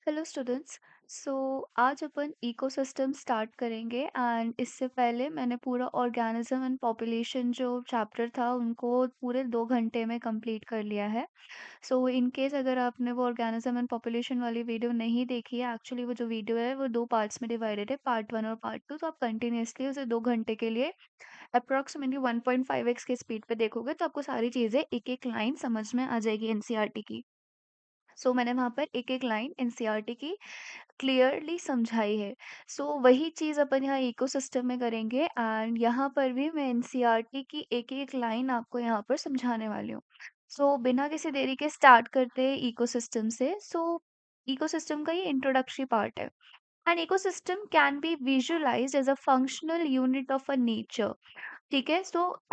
Hello students. So आज अपन ecosystem start करेंगे एंड इससे पहले मैंने पूरा ऑर्गेनिज्म एंड पॉपुलेशन जो चैप्टर था उनको पूरे 2 घंटे में कंप्लीट कर लिया है। सो इन केस अगर आपने वो ऑर्गेनिज्म एंड पॉपुलेशन वाली वीडियो नहीं देखी है, एक्चुअली वो जो वीडियो है वो 2 पार्ट्स में डिवाइडेड है, पार्ट 1 और पार्ट 2। तो आप कंटिन्यूसली उसे 2 घंटे के लिए अप्रोक्सीमेटली 1.5x की स्पीड पे देखोगे तो आपको सारी चीज़ें एक एक लाइन समझ में आ जाएगी एनसीईआरटी की। मैंने वहाँ पर एक एक लाइन एनसीईआरटी की क्लियरली समझाई है। वही चीज़ अपन यहाँ इकोसिस्टम में करेंगे एंड यहाँ पर भी मैं एनसीईआरटी की एक-एक लाइन आपको यहाँ पर समझाने वाली हूँ। बिना किसी देरी के स्टार्ट करते हैं इकोसिस्टम से। इकोसिस्टम का ये इंट्रोडक्टरी पार्ट है। An ecosystem can be visualised as a functional unit of a nature. ठीक है।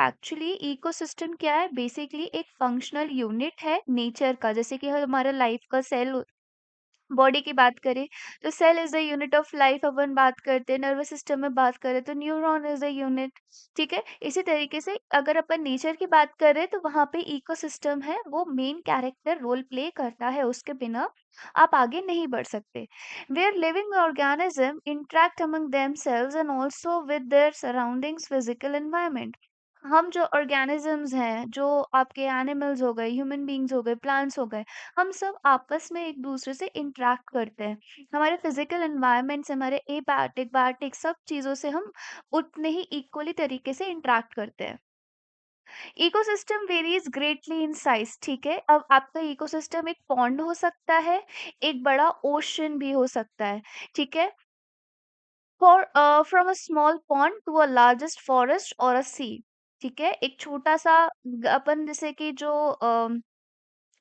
एक्चुअली इकोसिस्टम क्या है? बेसिकली एक फंक्शनल यूनिट है नेचर का। जैसे कि हमारा लाइफ का सेल, बॉडी की बात करें तो cell is the unit of life, अपन बात करते हैं नर्वस सिस्टम में बात करें तो न्यूरॉन इज द यूनिट। ठीक है। इसी तरीके से अगर अपन नेचर की बात करें तो वहां पे इकोसिस्टम है, वो मेन कैरेक्टर रोल प्ले करता है, उसके बिना आप आगे नहीं बढ़ सकते। Where living organism interact among themselves and also with their surroundings physical environment. हम जो ऑर्गेनिजम्स हैं, जो आपके एनिमल्स हो गए, ह्यूमन बींग्स हो गए, प्लांट्स हो गए, हम सब आपस में एक दूसरे से इंटरेक्ट करते हैं। हमारे फिजिकल एनवायरनमेंट से, हमारे एबायोटिक बायोटिक सब चीज़ों से हम उतने ही इक्वली तरीके से इंटरेक्ट करते हैं। Ecosystem varies greatly in size. ठीक है। अब आपका इकोसिस्टम एक पॉन्ड हो सकता है, एक बड़ा ओशन भी हो सकता है। ठीक है। For from a small pond to a largest forest और अ सी। ठीक है। एक छोटा सा अपन जैसे कि जो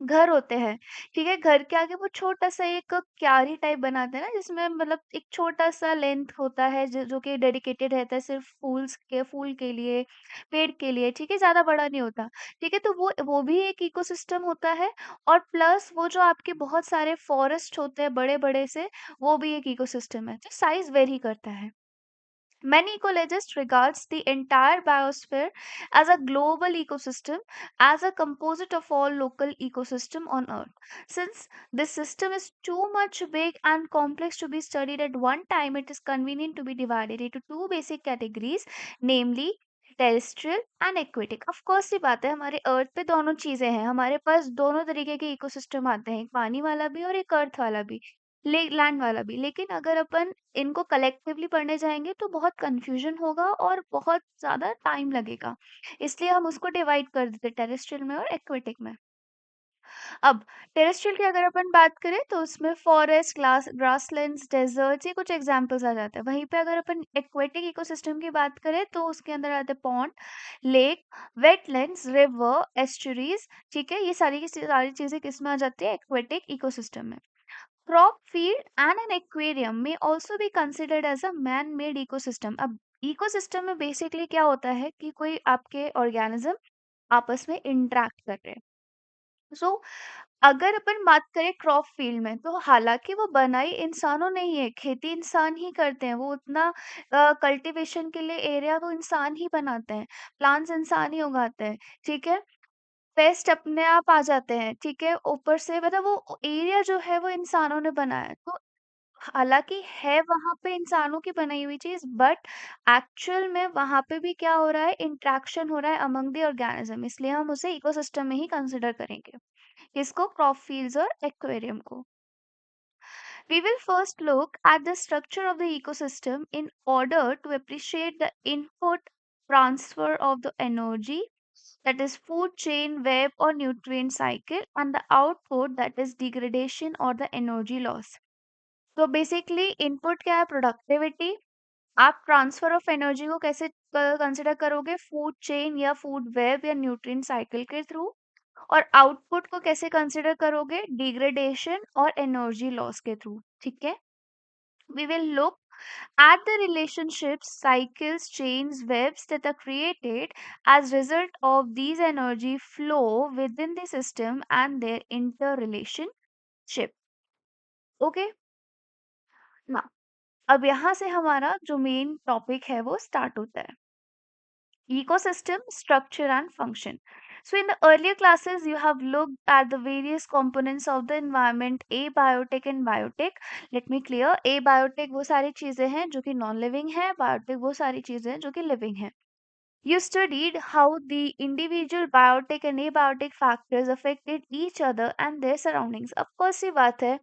घर होते हैं, ठीक है, घर के आगे वो छोटा सा एक क्यारी टाइप बनाते हैं ना, जिसमें मतलब एक छोटा सा लेंथ होता है जो कि डेडिकेटेड रहता है सिर्फ फूल के लिए, पेड़ के लिए। ठीक है। ज्यादा बड़ा नहीं होता। ठीक है। तो वो भी एक इकोसिस्टम होता है। और प्लस वो जो आपके बहुत सारे फॉरेस्ट होते हैं बड़े बड़े से, वो भी एक इकोसिस्टम है। तो साइज वेरी करता है। Many ecologists regards the entire biosphere as a global ecosystem, as a composite of all local ecosystem on Earth. Since this system is too much big and complex to be studied at one time, it is convenient to be divided into two basic categories, namely terrestrial and aquatic. Of course ये बात है, हमारे अर्थ पे दोनों चीजें हैं, हमारे पास दोनों तरीके के इकोसिस्टम आते हैं, एक पानी वाला भी और एक अर्थ वाला भी, लैंड वाला भी। लेकिन अगर अपन इनको कलेक्टिवली पढ़ने जाएंगे तो बहुत कंफ्यूजन होगा और बहुत ज़्यादा टाइम लगेगा। इसलिए हम उसको डिवाइड कर देते टेरेस्ट्रियल में और एक्वेटिक में। अब टेरेस्ट्रियल की अगर अपन बात करें तो उसमें फॉरेस्ट, ग्रासलैंड्स, डेजर्ट्स, ये कुछ एग्जांपल्स आ जाते हैं। वहीं पे अगर अपन एक्वेटिक इकोसिस्टम की बात करें तो उसके अंदर आते हैं pond, lake, wetlands, river, estuaries. ठीक है। ये सारी की सारी चीजें किस में आ जाती है? एक्वेटिक इकोसिस्टम में। Crop field and an aquarium may also be considered as a man-made ecosystem। अब इकोसिस्टम में बेसिकली क्या होता है कि कोई आपके ऑर्गेनिज्म आपस में इंटरेक्ट कर रहे हैं। सो अगर अपन बात करें क्रॉप फील्ड में, तो हालांकि वो बनाई इंसानों ने ही है, खेती इंसान ही करते हैं, वो उतना कल्टीवेशन के लिए एरिया वो इंसान ही बनाते हैं, प्लांट्स इंसान ही उगाते हैं। ठीक है। पेस्ट अपने आप आ जाते हैं। ठीक है। ऊपर से मतलब वो एरिया जो है वो इंसानों ने बनाया है। तो हालाँकि है वहाँ पे इंसानों की बनाई हुई चीज़, बट एक्चुअल में वहाँ पे भी क्या हो रहा है? इंटरैक्शन हो रहा है अमंग द ऑर्गेनिज़्म, इसलिए हम उसे इकोसिस्टम में ही कंसिडर करेंगे। किसको? क्रॉप फील्ड्स और एक्वेरियम को। We will first look at the structure of the ecosystem in order to appreciate the input transfer of the energy, that is food chain, web or nutrient cycle, and the output, that is degradation or the energy loss। तो basically input क्या है? Productivity. आप transfer of energy को कैसे consider करोगे? Food chain या food web या nutrient cycle के थ्रू। और आउटपुट को कैसे कंसिडर करोगे? डिग्रेडेशन और एनर्जी लॉस के थ्रू। ठीक है। We will look at the relationships, cycles, chains, webs that are created as result of these energy flow within the system and their interrelationship। Okay. ना, अब यहाँ से हमारा जो मेन टॉपिक है वो स्टार्ट होता है, ecosystem structure and function. So in the earlier classes, you have looked at the various components of the environment, abiotic and biotic. Let me clear, abiotic वो सारी चीजें हैं जो कि नॉन लिविंग है, बायोटिक वो सारी चीजें हैं जो कि लिविंग है. You studied how the individual biotic and abiotic factors affected each other and their surroundings. अब कौन सी बात है,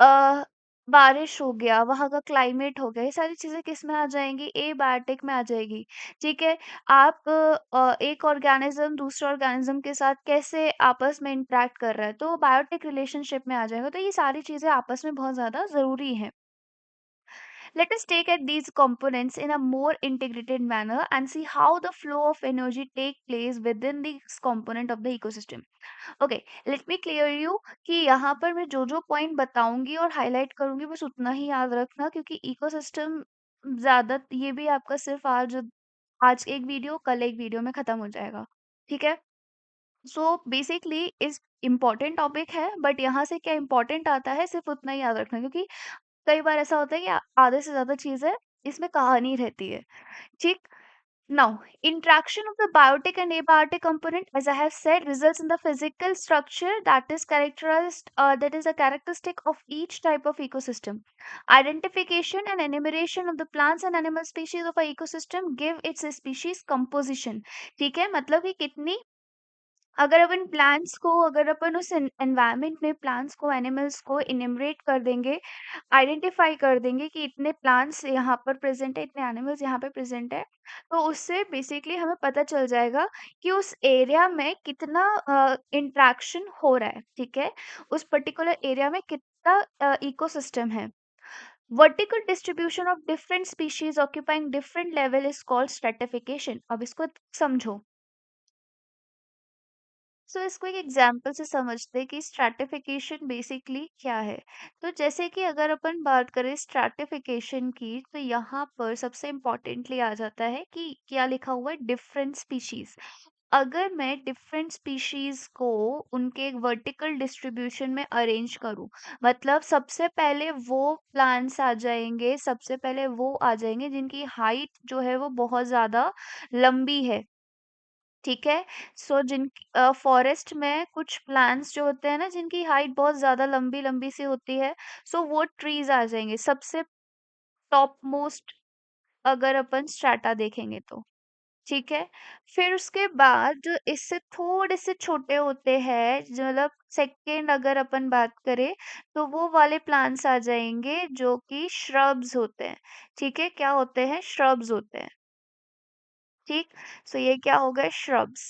अ, बारिश हो गया, वहाँ का क्लाइमेट हो गया, ये सारी चीज़ें किस में आ जाएँगी? एबायोटिक में आ जाएगी, ठीक है? आप एक ऑर्गेनिज़्म दूसरे ऑर्गेनिज़्म के साथ कैसे आपस में इंटरैक्ट कर रहा है, तो बायोटिक रिलेशनशिप में आ जाएगा। तो ये सारी चीज़ें आपस में बहुत ज़्यादा ज़रूरी हैं। Let us take at these components in a more integrated manner and see how the flow of energy take place within this component of the ecosystem. Okay, let me clear you कि यहाँ पर मैं जो जो point बताऊंगी और highlight करूंगी बस उतना ही याद रखना, क्योंकि इकोसिस्टम ज्यादा ये भी आपका सिर्फ आज एक वीडियो कल एक वीडियो में खत्म हो जाएगा, ठीक है? सो बेसिकली इस इम्पोर्टेंट टॉपिक है, बट यहाँ से क्या इम्पोर्टेंट आता है सिर्फ उतना ही याद रखना, क्योंकि कई बार ऐसा होता है कि आधे से ज्यादा चीजें इसमें कहानी रहती है, ठीक? Now, interaction of the biotic and abiotic component, as I have said, results in the physical structure that is characterized, that is a characteristic of each type of ecosystem. Identification and enumeration of the plants and animal species of a ecosystem give its species composition. ठीक है, मतलब कि कितनी, अगर अपन उस environment में plants को animals को इनिमरेट कर देंगे, आइडेंटिफाई कर देंगे कि इतने प्लांट्स यहाँ पर प्रेजेंट है, इतने एनिमल्स यहाँ पे प्रेजेंट है, तो उससे बेसिकली हमें पता चल जाएगा कि उस एरिया में कितना इंट्रैक्शन हो रहा है, ठीक है? उस पर्टिकुलर एरिया में कितना इकोसिस्टम है. Vertical distribution of different species occupying different level is called stratification. अब इसको समझो. सो इसको एक एग्जाम्पल से समझते हैं कि स्ट्रैटिफिकेशन बेसिकली क्या है. तो जैसे कि अगर अपन बात करें स्ट्रैटिफिकेशन की, तो यहाँ पर सबसे इम्पोर्टेंटली आ जाता है कि क्या लिखा हुआ है, डिफरेंट स्पीशीज. अगर मैं डिफरेंट स्पीशीज को उनके एक वर्टिकल डिस्ट्रीब्यूशन में अरेंज करूं, मतलब सबसे पहले वो प्लांट्स आ जाएंगे, सबसे पहले वो आ जाएंगे जिनकी हाइट जो है वो बहुत ज्यादा लंबी है, ठीक है? सो जिन फॉरेस्ट में कुछ प्लांट्स जो होते हैं ना जिनकी हाइट बहुत ज़्यादा लंबी-लंबी सी होती है, सो वो ट्रीज़ आ जाएँगे सबसे टॉप मोस्ट, अगर अपन स्ट्रैटा देखेंगे तो, ठीक है? फिर उसके बाद जो इससे थोड़े से छोटे होते हैं, जो मतलब सेकंड अगर अपन बात करें, तो वो वाले प्लांट्स आ जाएँगे जो कि श्रब्स होते हैं, ठीक है? क्या होते हैं? श्रब्स होते हैं। ठीक, सो ये क्या हो गए, श्रब्स.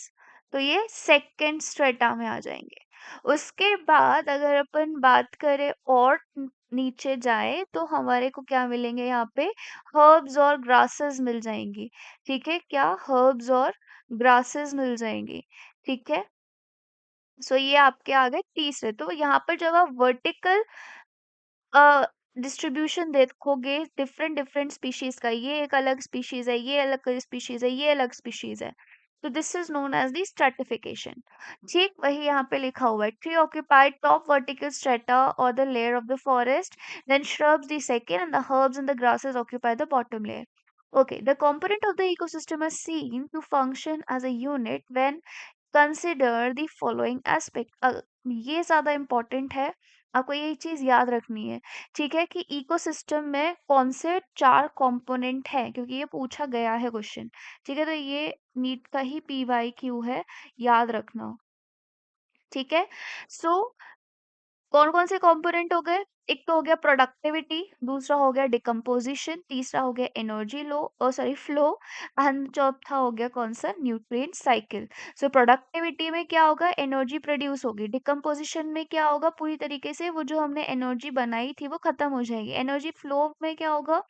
तो ये सेकंड स्ट्रेटा में आ जाएंगे. उसके बाद अगर अपन बात करें और नीचे जाए, तो हमारे को क्या मिलेंगे यहाँ पे, हर्ब्स और ग्रासेस मिल जाएंगी, ठीक है? क्या, हर्ब्स और ग्रासेस मिल जाएंगी, ठीक है? सो ये आपके आ गए तीसरे. तो यहाँ पर जब आप वर्टिकल डिस्ट्रीब्यूशन देखोगे डिफरेंट डिफरेंट स्पीशीज का, ये एक अलग स्पीशीज है, ये अलग स्पीशीज है, ये अलग स्पीशीज है, तो this is known as the stratification. ठीक वही यहाँ पे लिखा हुआ है, tree occupied top vertical strata और the layer of the forest, then shrubs the second, and the herbs and the grasses occupy the bottom layer. Okay, the component of the ecosystem is seen to function as a unit when consider the following aspect. ये ज्यादा important है, आपको ये चीज याद रखनी है, ठीक है? कि इकोसिस्टम में कौन से चार कंपोनेंट है, क्योंकि ये पूछा गया है क्वेश्चन, ठीक है? तो ये नीट का ही PYQ है, याद रखना, ठीक है? सो कौन कौन से कंपोनेंट हो गए, एक तो हो गया प्रोडक्टिविटी, दूसरा हो गया डिकम्पोजिशन, तीसरा हो गया energy low sorry flow, and चौथा हो गया कौन सा, न्यूट्रिएंट साइकिल. सो प्रोडक्टिविटी में क्या होगा, एनर्जी प्रोड्यूस होगी. डिकम्पोजिशन में क्या होगा, पूरी तरीके से वो जो हमने एनर्जी बनाई थी वो खत्म हो जाएगी. एनर्जी फ्लो में क्या होगा,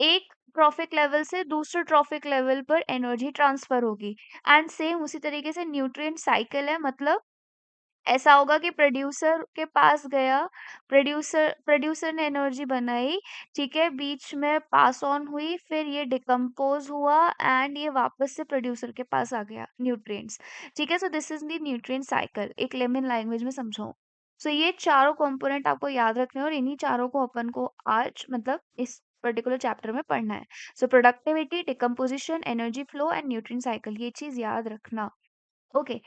एक ट्रॉफिक लेवल से दूसरे ट्रॉफिक लेवल पर एनर्जी ट्रांसफर होगी. एंड सेम उसी तरीके से न्यूट्रिएंट साइकिल है, मतलब ऐसा होगा कि प्रोड्यूसर के पास गया, प्रोड्यूसर प्रोड्यूसर ने एनर्जी बनाई, ठीक है? बीच में पास ऑन हुई, फिर ये डिकम्पोज हुआ एंड ये वापस से प्रोड्यूसर के पास आ गया न्यूट्रिएंट्स, ठीक है? So this is the nutrient cycle, एक लेमन लैंग्वेज में समझाऊं. सो ये चारों कंपोनेंट आपको याद रखने हैं और इन्हीं चारों को अपन को आज मतलब इस पर्टिकुलर चैप्टर में पढ़ना है. So productivity, decomposition, energy flow and nutrient cycle, ये चीज याद रखना. Okay,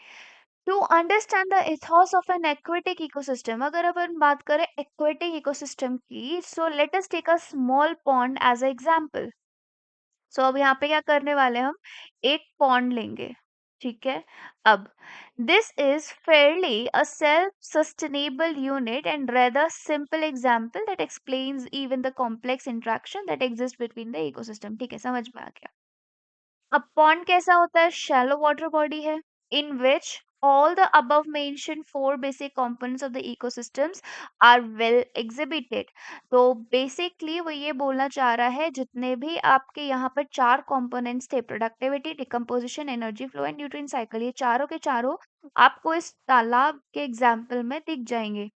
to understand the ethos of an aquatic ecosystem, अगर अपन बात करें एक्वेटिक इकोसिस्टम की, so let us take a small pond as a example. सो अब यहाँ पे क्या करने वाले हम, एक पॉन्ड लेंगे, ठीक है। अब this is fairly a self sustainable unit and rather simple example that explains even the complex interaction that exist between the ecosystem. ठीक है, समझ में आ गया। अब पॉन्ड कैसा होता है, शैलो वाटर बॉडी है in which all the above mentioned four basic components of the ecosystems are well exhibited। तो बेसिकली वो ये बोलना चाह रहा है, जितने भी आपके यहाँ पर चार कंपोनेंट्स थे, productivity, decomposition, energy flow and nutrient cycle, ये चारों के चारों आपको इस तालाब के एग्जाम्पल में दिख जाएंगे।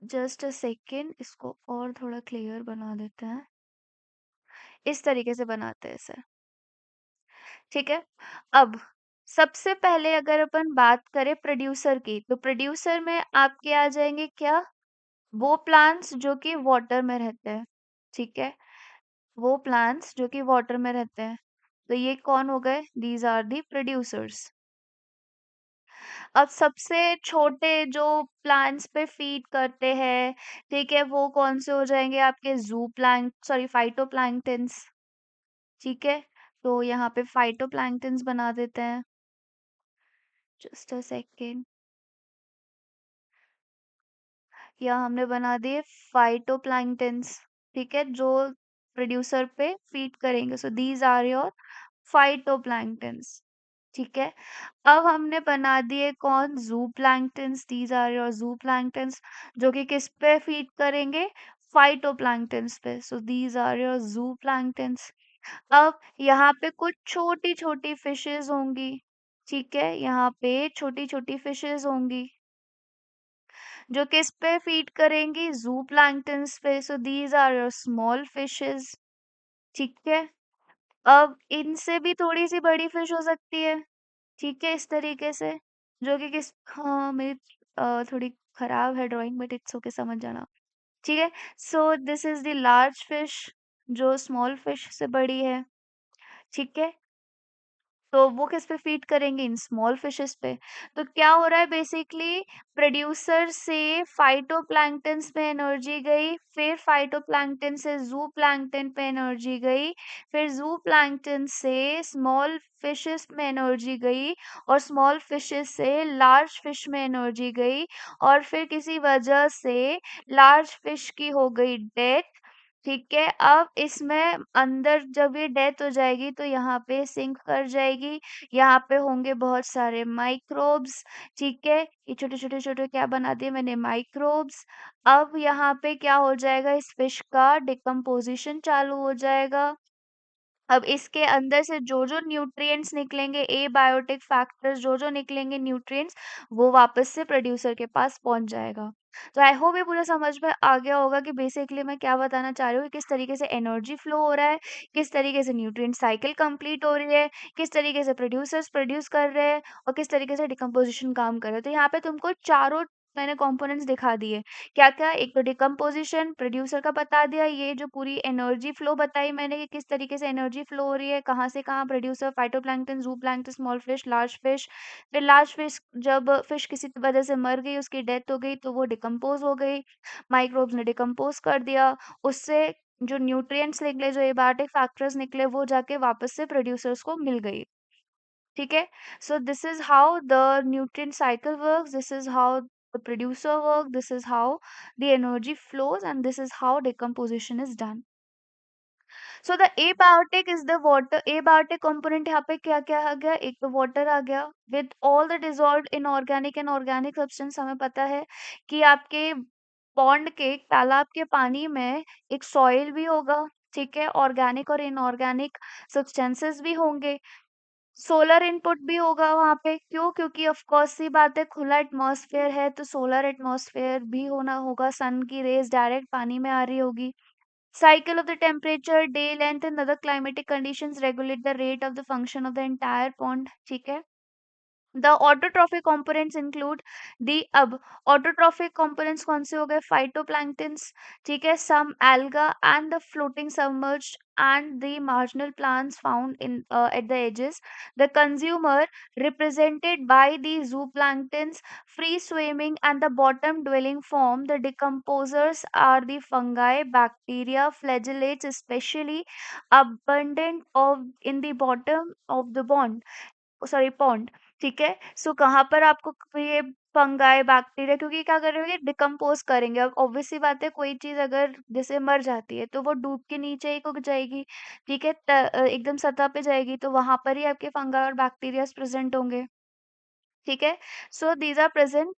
जस्ट अ सेकेंड, इसको और थोड़ा क्लियर बना देते हैं, इस तरीके से बनाते हैं इसे, ठीक है। अब सबसे पहले अगर अपन बात करें प्रोड्यूसर की, तो प्रोड्यूसर में आपके आ जाएंगे क्या, वो प्लांट्स जो कि वाटर में रहते हैं, ठीक है, वो प्लांट्स जो कि वाटर में रहते हैं। तो ये कौन हो गए, दीज आर दी प्रोड्यूसर्स। अब सबसे छोटे जो प्लांट्स पे फीड करते हैं, ठीक है, वो कौन से हो जाएंगे आपके, जू प्लांट, सॉरी फाइटोप्लैंक्टन्स, ठीक है। तो यहाँ पे फाइटोप्लैंक्टन्स बना देते हैं, जस्ट अ सेकेंड, या हमने बना दिए फाइटोप्लैंक्टन्स, ठीक है, जो प्रोड्यूसर पे फीड करेंगे। So these are your phytoplanktons, ठीक है। अब हमने बना दिए कौन, zooplanktons, these are your zooplanktons, जो कि किस पे फीड करेंगे, फाइटोप्लैंक्टन्स पे। So these are your zooplanktons. अब यहाँ पे कुछ छोटी छोटी फिशेज होंगी, ठीक है, यहाँ पे छोटी छोटी फिशेज होंगी जो किस पे फीड करेंगी, जू प्लैंक्टन्स पे। So these are your small fishes, ठीक है। अब इनसे भी थोड़ी सी बड़ी फिश हो सकती है, ठीक है, इस तरीके से, जो कि किस, हाँ मेरी थोड़ी खराब है ड्राइंग, बट इट्स ओके, समझ जाना, ठीक है। So this is the large fish, जो स्मॉल फिश से बड़ी है, ठीक है। तो वो किस पे फीड करेंगे, इन स्मॉल फिशेस पे। तो क्या हो रहा है बेसिकली, प्रोड्यूसर से फाइटोप्लैंक्टन्स पे एनर्जी गई, फिर फाइटोप्लैंक्टन से जू प्लैंक्टन पे एनर्जी गई, फिर जू प्लैंक्टन से स्मॉल फिशेस में एनर्जी गई, और स्मॉल फिशेस से लार्ज फिश में एनर्जी गई, और फिर किसी वजह से लार्ज फिश की हो गई डेथ, ठीक है। अब इसमें अंदर जब ये डेथ हो जाएगी तो यहाँ पे सिंक कर जाएगी, यहाँ पे होंगे बहुत सारे माइक्रोब्स, ठीक है, ये छोटे छोटे छोटे क्या बना दिए मैंने, माइक्रोब्स। अब यहाँ पे क्या हो जाएगा, इस फिश का डिकम्पोजिशन चालू हो जाएगा। अब इसके अंदर से जो जो न्यूट्रिएंट्स निकलेंगे, ए बायोटिक फैक्टर्स जो जो निकलेंगे न्यूट्रिएंट्स, वो वापस से प्रोड्यूसर के पास पहुंच जाएगा। तो आई होप ये पूरा समझ में आ गया होगा कि बेसिकली मैं क्या बताना चाह रही हूँ, कि किस तरीके से एनर्जी फ्लो हो रहा है, किस तरीके से न्यूट्रिएंट साइकिल कंप्लीट हो रही है, किस तरीके से प्रोड्यूसर्स प्रोड्यूस कर रहे हैं, और किस तरीके से डिकम्पोजिशन काम कर रहे हैं। तो यहाँ पे तुमको चारों मैंने कंपोनेंट्स दिखा दिए, क्या क्या, एक तो डिकम्पोजिशन प्रोड्यूसर का बता दिया, ये जो पूरी एनर्जी फ्लो बताई मैंने कि किस तरीके से एनर्जी फ्लो हो रही है, कहाँ से कहाँ, प्रोड्यूसर फाइटोप्लैंक्टन, जू plankton, small fish, large fish. फिर लार्ज फिश, जब फिश किसी वजह से मर गई, उसकी डेथ हो गई, तो वो डिकम्पोज हो गई, माइक्रोब्स ने डिकम्पोज कर दिया, उससे जो न्यूट्रिएंट्स निकले, जो एबायोटिक फैक्टर्स निकले, वो जाके वापस से प्रोड्यूसर्स को मिल गई, ठीक है। So this is how the nutrient cycle works, this is how the producer work, this is how the energy flows, and this is how decomposition is done. So the abiotic is the water, abiotic component यहाँ पे क्या क्या आ गया, एक तो water आ गया with all the dissolved inorganic and organic substance। हमें पता है कि आपके पॉन्ड के, तालाब के पानी में एक सॉइल भी होगा, ठीक है, ऑर्गेनिक और इनऑर्गेनिक सब्सटेंसेस भी होंगे, सोलर इनपुट भी होगा वहां पे, क्यों, क्योंकि ऑफ कोर्स सी बात है, खुला एटमॉस्फेयर है, तो सोलर एटमॉस्फेयर भी होना होगा, सन की रेज डायरेक्ट पानी में आ रही होगी। Cycle of the temperature, day length and other climatic conditions regulate the rate of the function of the entire pond, ठीक है। The autotrophic components include the अब autotrophic components कौन से हो गए, phytoplanktons, ठीक है, some alga and the floating submerged and the marginal plants found in at the edges. The consumer, represented by the zooplanktons, free swimming and the bottom dwelling form. The decomposers are the fungi, bacteria, flagellates, especially abundant of in the bottom of the pond. ठीक है, सो कहाँ पर आपको ये fungi bacteria, क्योंकि क्या करेंगे, decompose करेंगे। अब ऑब्वियस सी बात है, कोई चीज अगर जैसे मर जाती है तो वो डूब के नीचे ही उग जाएगी। ठीक है, एकदम सतह पे जाएगी तो वहां पर ही आपके फंगाई और बैक्टीरिया प्रेजेंट होंगे। ठीक है, so these are present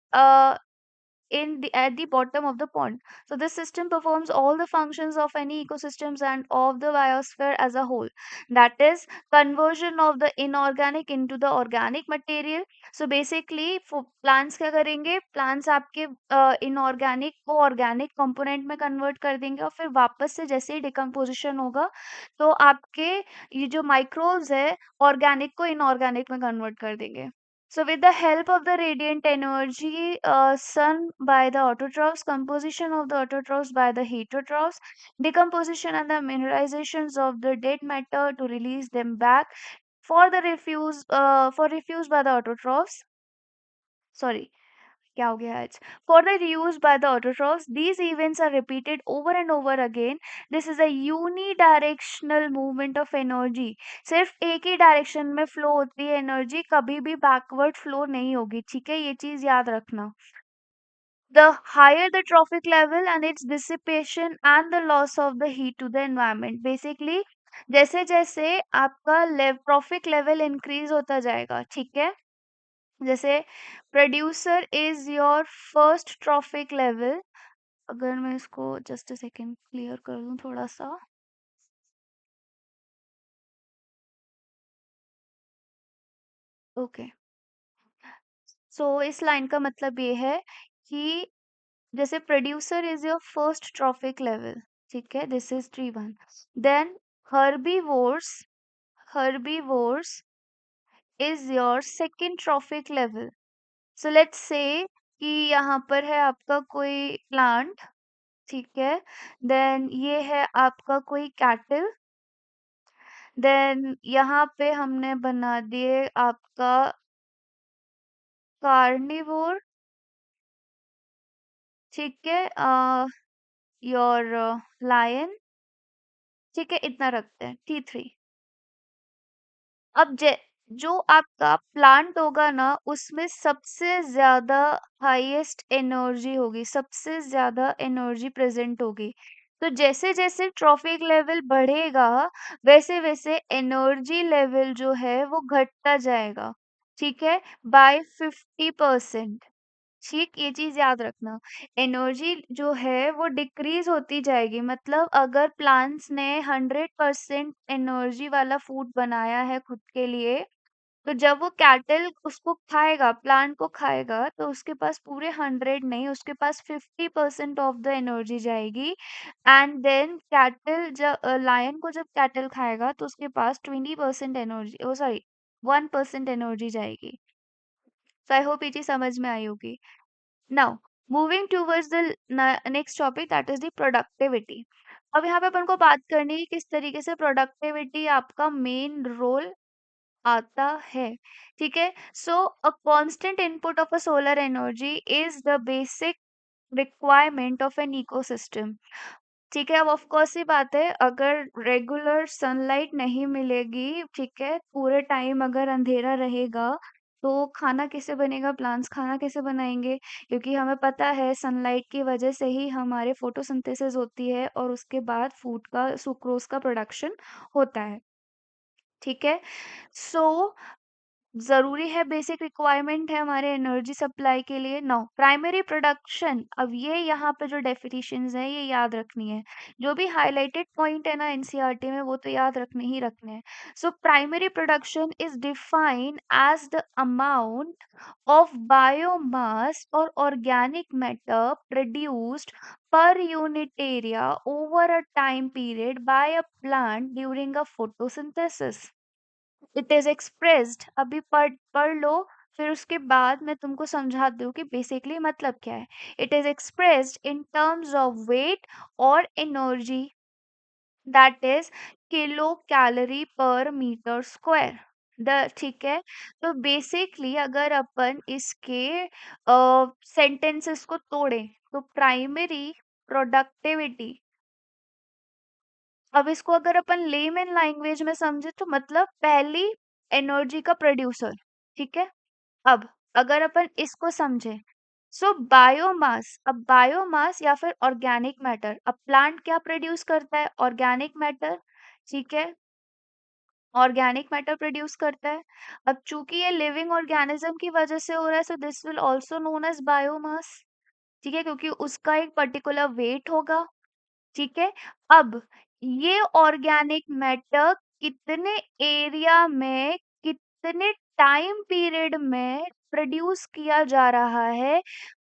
at the bottom of the pond. So this system performs all the functions of any ecosystems and of the biosphere as a whole. That is conversion of the inorganic into the organic material. So basically plants क्या करेंगे, plants आपके inorganic को organic component में convert कर देंगे और फिर वापस से जैसे ही decomposition होगा तो आपके ये जो microbes है organic को inorganic में convert कर देंगे। So, with the help of the radiant energy sun by the autotrophs, composition of the autotrophs by the heterotrophs, decomposition and the mineralizations of the dead matter to release them back for refuse by the autotrophs. Sorry, क्या हो गया आज? For the reuse by the autotrophs, these events are repeated over and over again. This is a unidirectional movement of energy. सिर्फ एक ही direction में flow होती है energy, कभी भी बैकवर्ड फ्लो नहीं होगी। ठीक है, ये चीज याद रखना। The higher the trophic level and its dissipation and the loss of the heat to the environment. Basically, जैसे जैसे आपका ट्रॉफिक लेवल इंक्रीज होता जाएगा, ठीक है, जैसे producer is your first trophic level. अगर मैं इसको जस्ट अ सेकेंड क्लियर कर दूं थोड़ा सा। ओके, सो इस लाइन का मतलब ये है कि जैसे producer is your first trophic level, ठीक है, this is tree one, then herbivores herbivores is your second trophic level. So let's say कि यहाँ पर है आपका कोई प्लांट, ठीक है, देन ये है आपका कोई कैटल, देन यहाँ पे हमने बना दिए आपका कार्निवोर, ठीक है, योर लायन, ठीक है, इतना रखते हैं T3। अब जो आपका प्लांट होगा ना उसमें सबसे ज्यादा हाईएस्ट एनर्जी होगी, सबसे ज्यादा एनर्जी प्रेजेंट होगी। तो जैसे जैसे ट्रॉफिक लेवल बढ़ेगा वैसे वैसे एनर्जी लेवल जो है वो घटता जाएगा, ठीक है, बाय 50%। ठीक, ये चीज याद रखना। एनर्जी जो है वो डिक्रीज होती जाएगी, मतलब अगर प्लांट्स ने 100% एनर्जी वाला फूड बनाया है खुद के लिए, तो जब वो कैटल उसको खाएगा, प्लांट को खाएगा, तो उसके पास पूरे 100 नहीं, उसके पास 50% ऑफ द एनर्जी जाएगी। एंड देन कैटल जब लायन को जब कैटल खाएगा तो उसके पास 20% एनर्जी, ओ सॉरी 1% एनर्जी जाएगी। सो आई होप ये चीज समझ में आई होगी। Now, moving towards the next topic, that is the productivity. अब यहाँ पे अपन को बात करनी है किस तरीके से प्रोडक्टिविटी आपका मेन रोल आता है। ठीक है, so a constant input of a solar energy is the basic requirement of an ecosystem. ठीक है, अब ऑफ कोर्स ही बात है, अगर रेगुलर सनलाइट नहीं मिलेगी, ठीक है, पूरे टाइम अगर अंधेरा रहेगा तो खाना कैसे बनेगा, प्लांट्स खाना कैसे बनाएंगे, क्योंकि हमें पता है सनलाइट की वजह से ही हमारे फोटोसिंथेसिस होती है और उसके बाद फूड का सुक्रोज का प्रोडक्शन होता है। ठीक है, सो ज़रूरी है, बेसिक रिक्वायरमेंट है हमारे एनर्जी सप्लाई के लिए। नाउ प्राइमरी प्रोडक्शन, अब ये यहाँ पे जो डेफिनेशंस है ये याद रखनी है, जो भी हाईलाइटेड पॉइंट है ना एनसीईआरटी में वो तो याद रखने ही रखने हैं। So primary production is defined as the amount of biomass और organic matter produced per unit area over a time period by a plant during a photosynthesis. It is expressed, अभी पढ़ लो, फिर उसके बाद मैं तुमको समझा दूँ कि बेसिकली मतलब क्या है। It is expressed in terms of weight और energy, that is kilocalorie per metre square. The ठीक है। तो बेसिकली अगर अपन इसके सेंटेंसेस को तोड़ें तो प्राइमरी प्रोडक्टिविटी, अब इसको अगर अपन लेमन लैंग्वेज में समझे तो मतलब पहली एनर्जी का प्रोड्यूसर। ठीक है। अब अगर अपन इसको समझे, सो बायोमास, अब बायोमास या फिर ऑर्गेनिक मैटर, अब प्लांट क्या प्रोड्यूस करता है? Organic matter. ठीक है। ऑर्गेनिक मैटर प्रोड्यूस करता है। अब चूंकि ये लिविंग ऑर्गेनिज्म की वजह से हो रहा है, so this will also known as biomass. ठीक है, क्योंकि उसका एक पर्टिकुलर वेट होगा। ठीक है। अब ये ऑर्गेनिक मैटर कितने एरिया में, कितने टाइम पीरियड में प्रोड्यूस किया जा रहा है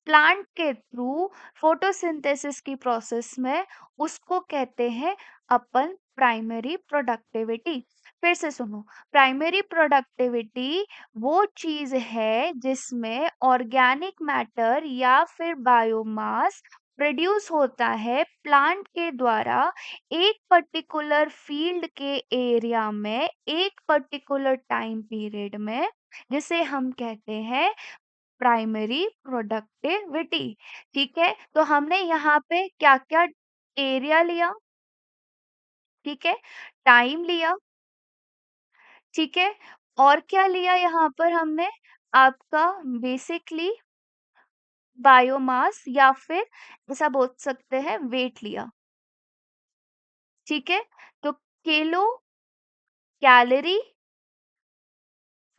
प्लांट के थ्रू फोटोसिंथेसिस की प्रोसेस में, उसको कहते हैं अपन प्राइमरी प्रोडक्टिविटी। फिर से सुनो, प्राइमरी प्रोडक्टिविटी वो चीज है जिसमें ऑर्गेनिक मैटर या फिर बायोमास प्रोड्यूस होता है प्लांट के द्वारा एक पर्टिकुलर फील्ड के एरिया में एक पर्टिकुलर टाइम पीरियड में, जिसे हम कहते हैं प्राइमरी प्रोडक्टिविटी। ठीक है। तो हमने यहाँ पे क्या क्या एरिया लिया? ठीक है। टाइम लिया। ठीक है। और क्या लिया यहाँ पर हमने? आपका बेसिकली बायोमास या फिर ऐसा बोल सकते हैं वेट लिया। ठीक है। तो kilocalorie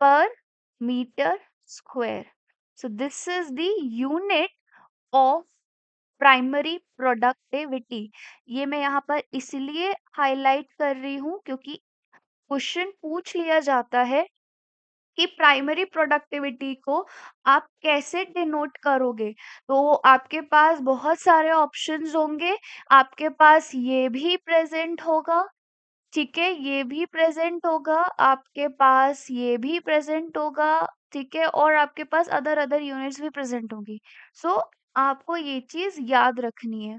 per metre square, so this is the unit of primary productivity. ये मैं यहाँ पर इसलिए हाईलाइट कर रही हूँ क्योंकि क्वेश्चन पूछ लिया जाता है कि प्राइमरी प्रोडक्टिविटी को आप कैसे डिनोट करोगे। तो आपके पास बहुत सारे ऑप्शंस होंगे। आपके पास ये भी प्रेजेंट होगा। ठीक है, ये भी प्रेजेंट होगा, आपके पास ये भी प्रेजेंट होगा। ठीक है, और आपके पास अदर अदर यूनिट्स भी प्रेजेंट होंगी। सो आपको ये चीज याद रखनी है।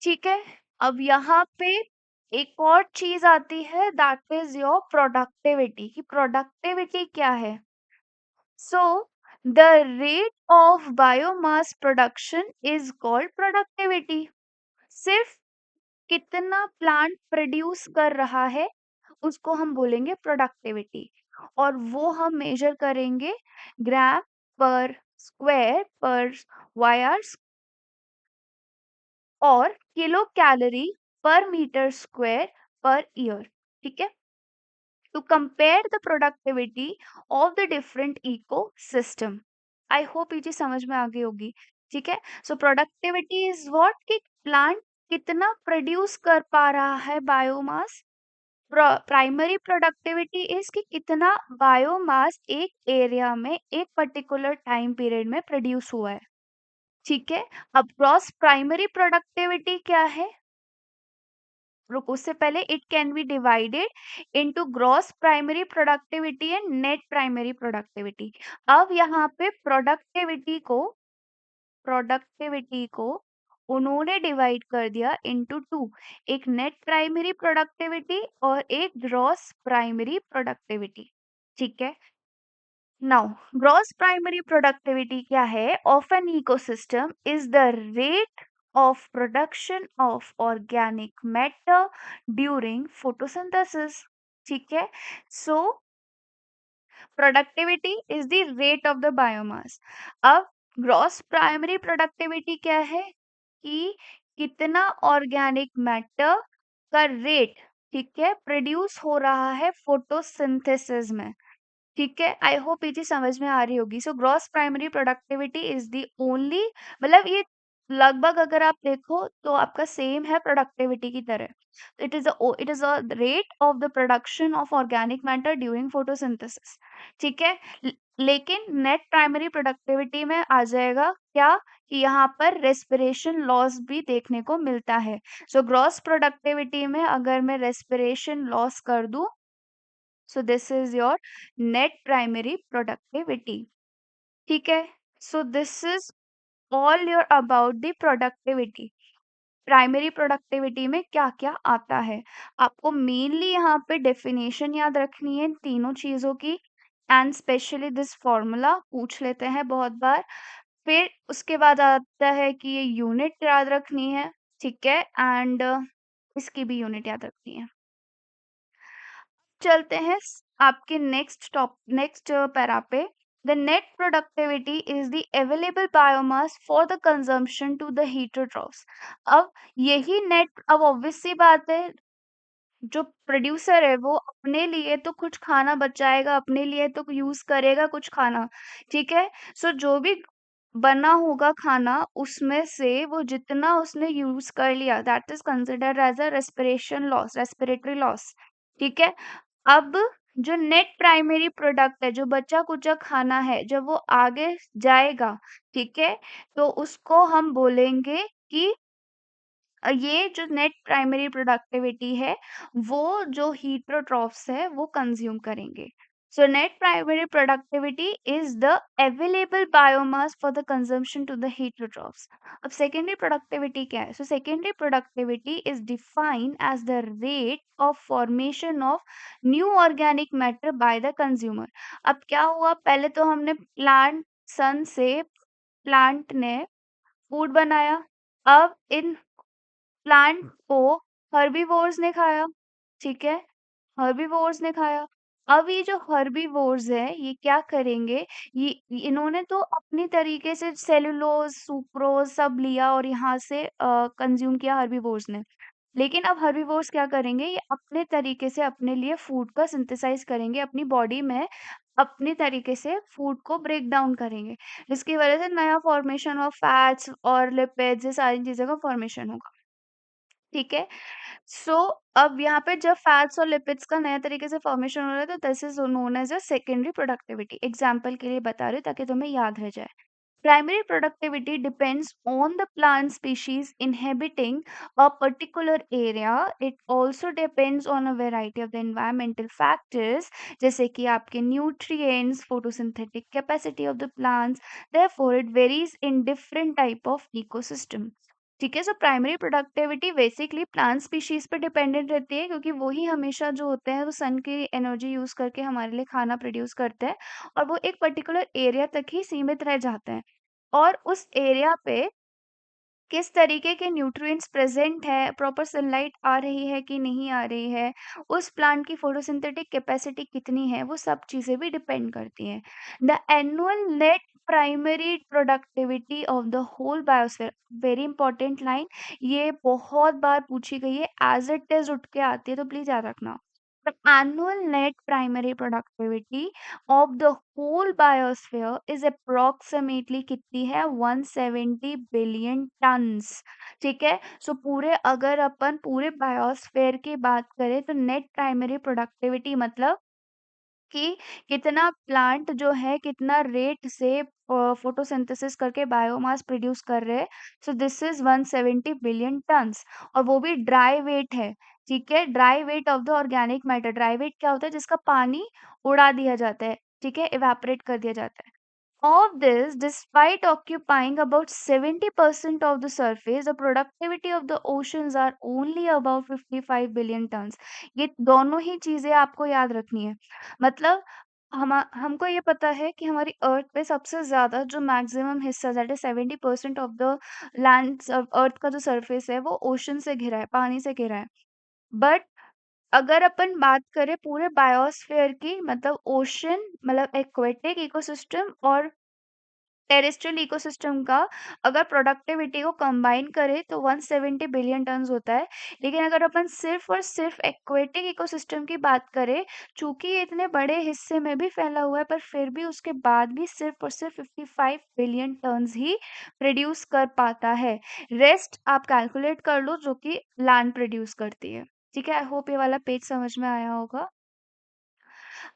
ठीक है। अब यहाँ पे एक और चीज आती है, दैट इज योर प्रोडक्टिविटी। कि प्रोडक्टिविटी क्या है? So the rate of biomass production is called productivity. सिर्फ कितना प्लांट प्रोड्यूस कर रहा है उसको हम बोलेंगे प्रोडक्टिविटी। और वो हम मेजर करेंगे ग्राम पर स्क्वायर पर वायर्स और kilocalorie per metre square per year. ठीक है। To compare the productivity of the different ecosystem. I hope ये चीज समझ में आ गई होगी। ठीक है। सो प्रोडक्टिविटी इज व्हाट, कि प्लांट कितना प्रोड्यूस कर पा रहा है बायोमास। प्राइमरी प्रोडक्टिविटी इज कि कितना बायोमास एक एरिया में एक पर्टिकुलर टाइम पीरियड में प्रोड्यूस हुआ है। ठीक है। अब ग्रॉस प्राइमरी प्रोडक्टिविटी क्या है? रुको, उससे पहले it can be divided into gross primary productivity and net primary productivity. अब यहाँ पे प्रोडक्टिविटी को उन्होंने डिवाइड कर दिया इनटू टू, एक नेट प्राइमरी प्रोडक्टिविटी और एक ग्रॉस प्राइमरी प्रोडक्टिविटी। ठीक है। नाउ ग्रॉस प्राइमरी प्रोडक्टिविटी क्या है? Of an ecosystem is the rate of production of organic matter during photosynthesis। ठीक है। so productivity is the rate of the biomass। अब gross primary productivity क्या है? कि कितना ऑर्गेनिक मैटर का रेट, ठीक है, प्रोड्यूस हो रहा है फोटोसिंथेसिस में। ठीक है। आई होप ये चीज समझ में आ रही होगी। So gross primary productivity is the only, मतलब ये लगभग अगर आप देखो तो आपका सेम है प्रोडक्टिविटी की तरह। It is a rate of the production of organic matter during photosynthesis. ठीक है। लेकिन नेट प्राइमरी प्रोडक्टिविटी में आ जाएगा क्या, कि यहाँ पर रेस्पिरेशन लॉस भी देखने को मिलता है। सो ग्रॉस प्रोडक्टिविटी में अगर मैं रेस्पिरेशन लॉस कर दूं, so this is your net primary productivity। ठीक है। so this is all your about the productivity। Primary productivity में क्या-क्या आता है। आपको मेनली यहाँ पे डेफिनेशन याद रखनी है इन तीनों चीज़ों की एंड स्पेशली दिस फॉर्मूला पूछ लेते हैं बहुत बार। फिर उसके बाद आता है कि ये यूनिट याद रखनी है, ठीक है? एंड इसकी भी यूनिट याद रखनी है। चलते हैं आपके नेक्स्ट पैरा पे। The net productivity is the available biomass for the consumption to the heterotrophs। अब यही नेट, अब ऑब्वियस सी बात है, जो प्रोड्यूसर है वो अपने लिए तो कुछ खाना बचाएगा, अपने लिए तो यूज करेगा कुछ खाना, ठीक है? सो जो भी बना होगा खाना उसमें से वो जितना उसने यूज कर लिया, that is considered as a respiratory loss, ठीक है? अब जो नेट प्राइमरी प्रोडक्ट है, जो बचा कुचा खाना है, जब वो आगे जाएगा, ठीक है, तो उसको हम बोलेंगे कि ये जो नेट प्राइमरी प्रोडक्टिविटी है, वो जो heterotrophs है वो कंज्यूम करेंगे। So net primary productivity is the available biomass for the consumption to the heterotrophs। अब सेकेंडरी प्रोडक्टिविटी क्या है? So secondary productivity is defined as the rate of formation of new organic matter by the consumer. अब क्या हुआ, पहले तो हमने सन से प्लांट ने फूड बनाया। अब इन प्लांट को हर्बीवोर्स ने खाया, ठीक है? हर्बीवोर्स ने खाया। अब ये जो हर्बीवोर्स है, ये क्या करेंगे, ये इन्होंने तो अपनी तरीके से सेलुलोज, सुक्रोज सब लिया और यहाँ से कंज्यूम किया हर्बीवोर्स ने। लेकिन अब हर्बीवोर्स क्या करेंगे, ये अपने तरीके से अपने लिए फूड का सिंथेसाइज करेंगे अपनी बॉडी में, अपनी तरीके से फूड को ब्रेक डाउन करेंगे, जिसकी वजह से नया फॉर्मेशन ऑफ फैट्स और लिपिड्स, ये सारी चीज़ों का फॉर्मेशन होगा, ठीक है? सो अब यहाँ पे जब फैट्स और लिपिड्स का नया तरीके से फॉर्मेशन हो रहा है, तो this is known as a secondary productivity. Example के लिए बता रही हूँ ताकि तुम्हें याद रह जाए। Primary productivity depends on the plant species inhabiting a particular area. It also depends on a variety of the environmental factors, जैसे कि आपके nutrients, photosynthetic capacity of the plants. Therefore, it varies in different type of ecosystem. ठीक है, so primary productivity basically plant species पे dependent रहती है, क्योंकि वही हमेशा जो होते हैं वो सन की एनर्जी यूज करके हमारे लिए खाना प्रोड्यूस करते हैं, और वो एक पर्टिकुलर एरिया तक ही सीमित रह जाते हैं। और उस एरिया पे किस तरीके के न्यूट्रिएंट्स प्रेजेंट है, प्रॉपर सनलाइट आ रही है कि नहीं आ रही है, उस प्लांट की फोटोसिंथेटिक कैपेसिटी कितनी है, वो सब चीज़ें भी डिपेंड करती हैं। The annual net primary productivity of the whole biosphere, very important line, ये बहुत बार पूछी गई है, एज इट इज उठ के आती है, तो प्लीज याद रखना। The annual net primary productivity of the whole biosphere is approximately कितनी है, 170 बिलियन टन्स, ठीक है? सो पूरे, अगर अपन पूरे बायोस्फीयर की बात करें, तो नेट प्राइमरी प्रोडक्टिविटी मतलब कि कितना प्लांट जो है कितना रेट से फोटोसिंथेसिस करके बायोमास प्रोड्यूस कर रहे हैं। So this is 170 billion tons, और वो भी ड्राई वेट है, ठीक है? Dry weight of the organic matter. Dry weight क्या होता है, जिसका पानी उड़ा दिया जाता है, ठीक है, इवेपोरेट कर दिया जाता है। Of this, despite occupying about 70% of the surface, the productivity of the oceans are only about 55 billion tons. ये दोनों ही चीजें आपको याद रखनी है। मतलब हमको ये पता है कि हमारी अर्थ पे सबसे ज्यादा जो मैक्सिमम हिस्सा, that is 70% of the land, earth का जो सरफेस है वो ओशन से घिरा है, पानी से घिरा है। बट अगर अपन बात करें पूरे बायोस्फीयर की, मतलब ओशन, मतलब एक्वेटिक इकोसिस्टम और टेरेस्ट्रियल इकोसिस्टम का, अगर प्रोडक्टिविटी को कंबाइन करें तो 170 बिलियन टन्स होता है। लेकिन अगर अपन सिर्फ और सिर्फ एक्वेटिक इकोसिस्टम की बात करें, चूंकि ये इतने बड़े हिस्से में भी फैला हुआ है, पर फिर भी उसके बाद भी सिर्फ और सिर्फ 55 बिलियन टन्स ही प्रोड्यूस कर पाता है। रेस्ट आप कैलकुलेट कर लो जो कि लैंड प्रोड्यूस करती है। ठीक है, आई होप ये वाला पेज समझ में आया होगा।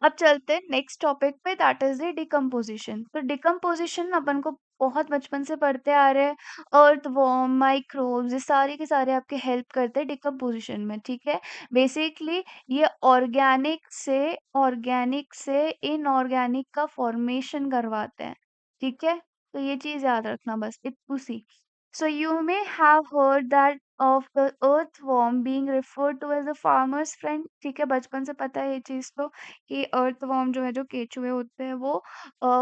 अब चलते हैं नेक्स्ट टॉपिक पे, दैट इज द डिकम्पोजिशन। तो डिकम्पोजिशन अपन को बहुत बचपन से पढ़ते आ रहे हैं। अर्थवॉर्म, माइक्रोब्स, ये सारे के सारे आपके हेल्प करते हैं डिकम्पोजिशन में, ठीक है? बेसिकली ये ऑर्गेनिक से इनऑर्गेनिक का फॉर्मेशन करवाते हैं, ठीक है? तो ये चीज याद रखना बस, इतनी सी। So you may have heard that of the earthworm being referred to as a farmer's friend. ठीक है, बचपन से पता है ये चीज तो, कि अर्थवॉर्म जो है, जो केचुए होते हैं, वो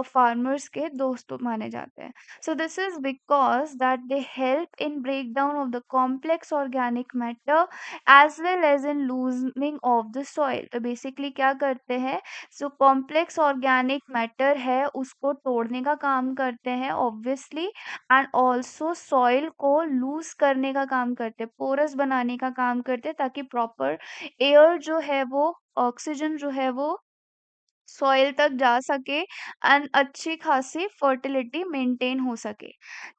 फार्मर्स के दोस्त माने जाते हैं। So this is because that they help in break down of the complex organic matter as well as in loosening of the soil. तो बेसिकली क्या करते हैं, जो कॉम्प्लेक्स ऑर्गेनिक मैटर है उसको तोड़ने का काम करते हैं ऑब्वियसली, एंड ऑल्सो सॉइल को लूज करने का काम करते हैं, पोरस बनाने का काम करते हैं, ताकि प्रॉपर एयर जो है वो, ऑक्सीजन जो है वो सॉइल तक जा सके एंड अच्छी खासी फर्टिलिटी मेंटेन हो सके।